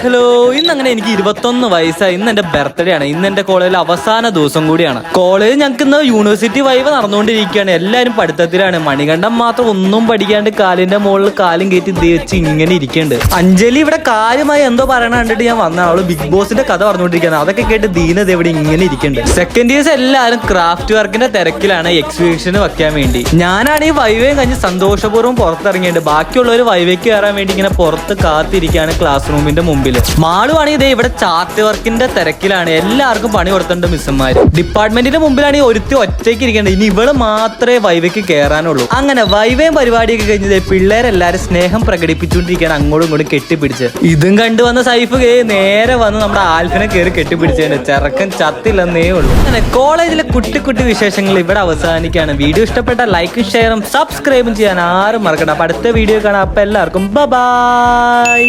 Hello, ഇന്നങ്ങനെ എനിക്ക് 21 വയസ്സായി. ഇന്ന് എന്റെ ബർത്ത്ഡേ ആണ്. ഇന്ന് എന്റെ കോളേജിൽ അവസാന ദിവസം കൂടിയാണ്. കോളേജ് ഞങ്ങൾക്ക് ഇന്ന് യൂണിവേഴ്സിറ്റി വൈബ് നടന്നുകൊണ്ടിരിക്കുകയാണ്. എല്ലാവരും പഠിത്തത്തിലാണ്. മണികണ്ഠൻ മാത്രം ഒന്നും പഠിക്കാണ്ട് കാലിന്റെ മുകളിൽ കാലും കയറ്റി വെച്ച് ഇങ്ങനെ ഇരിക്കുന്നുണ്ട്. അഞ്ജലി ഇവിടെ കാര്യമായി എന്തോ പറയണ കണ്ടിട്ട് ഞാൻ വന്ന അവള് ബിഗ് ബോസിന്റെ കഥ പറഞ്ഞുകൊണ്ടിരിക്കുന്നത്. അതൊക്കെ കേട്ട് ദീനത് എവിടെ ഇങ്ങനെ ഇരിക്കുന്നുണ്ട്. സെക്കൻഡ് ഇയേഴ്സ് എല്ലാവരും ക്രാഫ്റ്റ് വർക്കിന്റെ തിരക്കിലാണ് എക്സിബിഷന് വെക്കാൻ വേണ്ടി. ഞാനാണ് ഈ വൈവയും കഴിഞ്ഞ് സന്തോഷപൂർവ്വം പുറത്തിറങ്ങിയിട്ട് ബാക്കിയുള്ളവർ വൈവയ്ക്ക് കയറാൻ വേണ്ടി ഇങ്ങനെ പുറത്ത് കാത്തിരിക്കുകയാണ് ക്ലാസ് റൂമിന്റെ മുമ്പിൽ. മാളുവാണെങ്കിൽ ഇതേ ഇവിടെ ചാർട്ട് വർക്കിന്റെ തിരക്കിലാണ്. എല്ലാവർക്കും പണി കൊടുത്തിട്ടുണ്ട് മിസ്സുമാര്. ഡിപ്പാർട്ട്മെന്റിന്റെ മുമ്പിലാണ് ഒരുത്തി ഒറ്റയ്ക്ക് ഇരിക്കേണ്ടത്. ഇനി ഇവള് മാത്രമേ വൈവയ്ക്ക് കയറാനുള്ളൂ. അങ്ങനെ വൈവയും പരിപാടിയൊക്കെ കഴിഞ്ഞത് പിള്ളേരെല്ലാരും സ്നേഹം പ്രകടിപ്പിച്ചുകൊണ്ടിരിക്കുകയാണ്, അങ്ങോട്ടും ഇങ്ങോട്ടും കെട്ടിപ്പിടിച്ച്. ഇതും കണ്ടുവന്ന സൈഫ് നേരെ വന്ന് നമ്മുടെ ആൽഫിനെ കയറി കെട്ടിപ്പിടിച്ചതിന് ചെറുക്കൻ ചത്തില്ലെന്നേ ഉള്ളൂ. അങ്ങനെ കോളേജിലെ കുട്ടി കുട്ടി വിശേഷങ്ങൾ ഇവിടെ അവസാനിക്കുകയാണ്. വീഡിയോ ഇഷ്ടപ്പെട്ട ലൈക്കും ഷെയറും സബ്സ്ക്രൈബും ചെയ്യാൻ ആരും മറക്കണ്ട. അപ്പൊ അടുത്ത വീഡിയോ കാണാം. അപ്പൊ എല്ലാവർക്കും ബൈ.